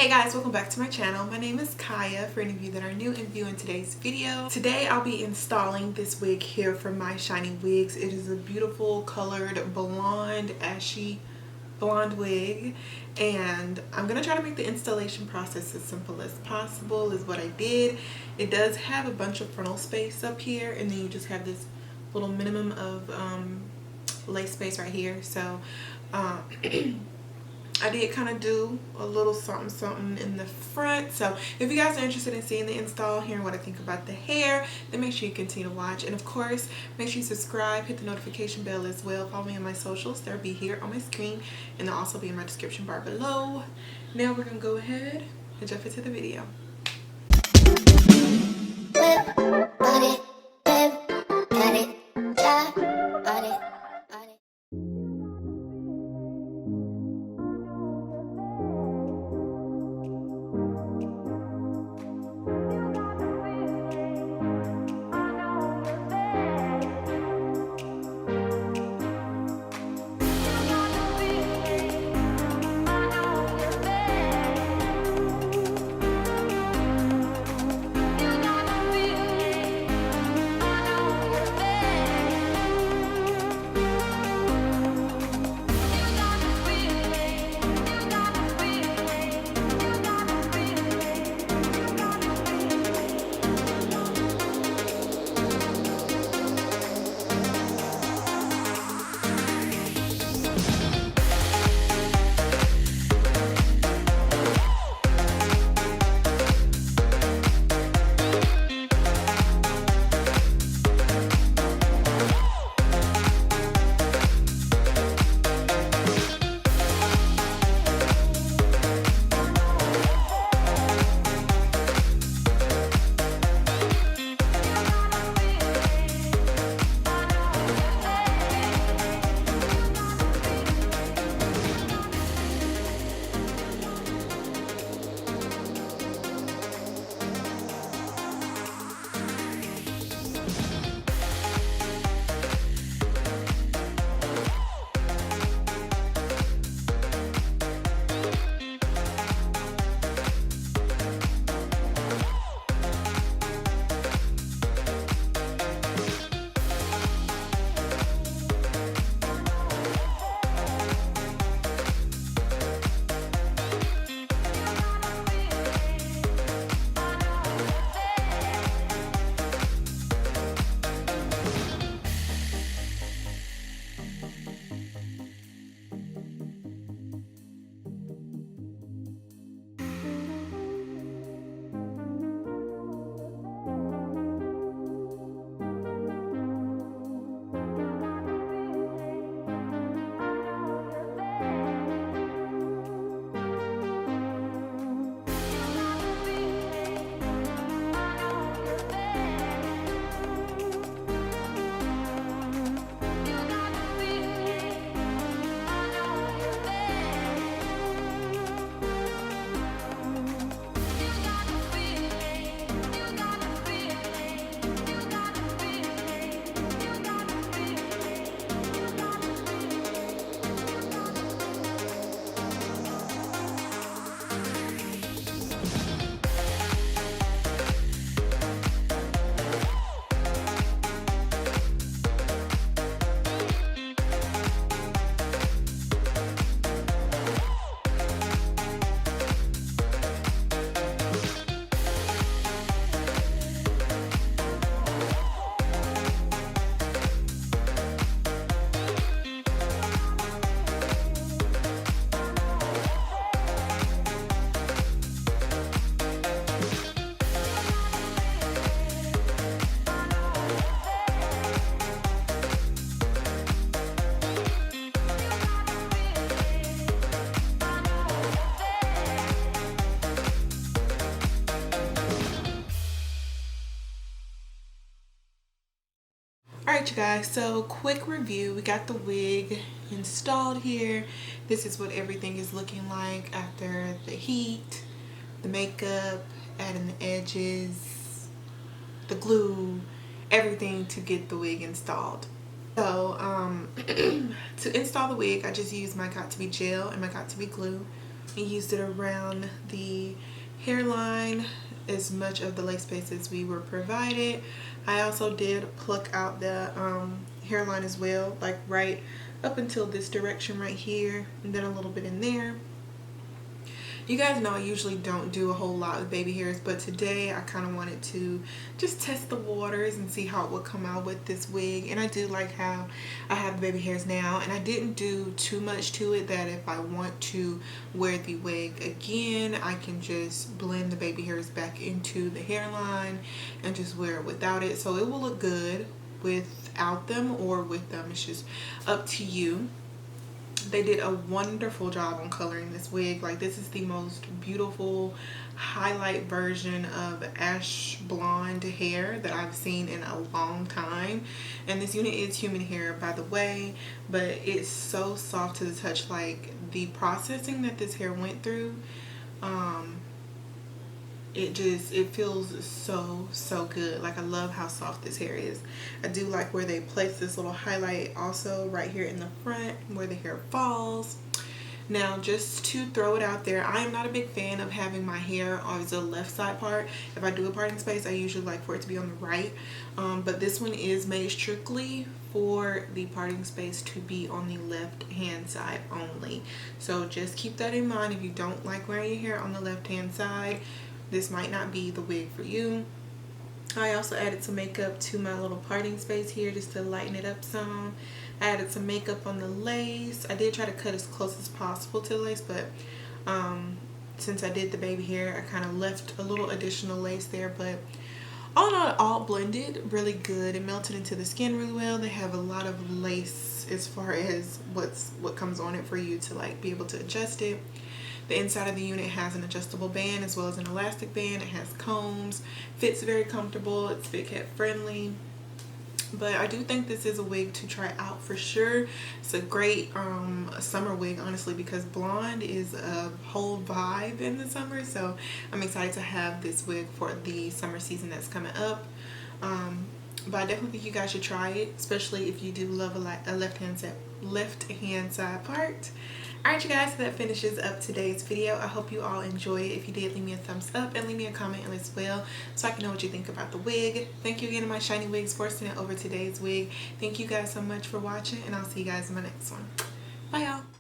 Hey guys, welcome back to my channel. My name is Kaya, for any of you that are new and viewing today's video. Today I'll be installing this wig here from MyShinyWigs. It is a beautiful colored blonde, ashy blonde wig, and I'm gonna try to make the installation process as simple as possible is what I did. It does have a bunch of frontal space up here, and then you just have this little minimum of lace space right here. So I did kind of do a little something in the front. So if you guys are interested in seeing the install, hearing what I think about the hair, then make sure you continue to watch. And of course, make sure you subscribe, hit the notification bell as well. Follow me on my socials. They'll be here on my screen, and they'll also be in my description bar below. Now we're gonna go ahead and jump into the video. Alright you guys, so quick review. We got the wig installed here. This is what everything is looking like after the heat, the makeup, adding the edges, the glue, everything to get the wig installed. So to install the wig, I just used my Got To Be gel and my Got To Be glue. I used it around the hairline, as much of the lace space as we were provided. I also did pluck out the hairline as well, like right up until this direction right here, and then a little bit in there. You guys know I usually don't do a whole lot with baby hairs, but today I kind of wanted to just test the waters and see how it would come out with this wig. And I do like how I have the baby hairs now, and I didn't do too much to it, that if I want to wear the wig again, I can just blend the baby hairs back into the hairline and just wear it without it. So it will look good without them or with them. It's just up to you. They did a wonderful job on coloring this wig. Like, this is the most beautiful highlight version of ash blonde hair that I've seen in a long time. And this unit is human hair, by the way, but it's so soft to the touch. Like, the processing that this hair went through, it feels so good. Like, I love how soft this hair is. I do like where they place this little highlight also right here in the front where the hair falls. Now, just to throw it out there, I am not a big fan of having my hair on the left side part. If I do a parting space, I usually like for it to be on the right, but this one is made strictly for the parting space to be on the left hand side only. So just keep that in mind. If you don't like wearing your hair on the left hand side, this might not be the wig for you. I also added some makeup to my little parting space here just to lighten it up some. I added some makeup on the lace. I did try to cut as close as possible to the lace, but since I did the baby hair, I kind of left a little additional lace there. But all in all, it all blended really good. It melted into the skin really well. They have a lot of lace as far as what comes on it for you to like be able to adjust it. The inside of the unit has an adjustable band as well as an elastic band. It has combs, fits very comfortable, it's big head friendly. But I do think this is a wig to try out for sure. It's a great summer wig, honestly, because blonde is a whole vibe in the summer. So I'm excited to have this wig for the summer season that's coming up. But I definitely think you guys should try it, especially if you do love a left hand side part. Alright, you guys, so that finishes up today's video. I hope you all enjoyed it. If you did, leave me a thumbs up and leave me a comment as well so I can know what you think about the wig. Thank you again to MyShinyWigs for sending over today's wig. Thank you guys so much for watching, and I'll see you guys in my next one. Bye, y'all.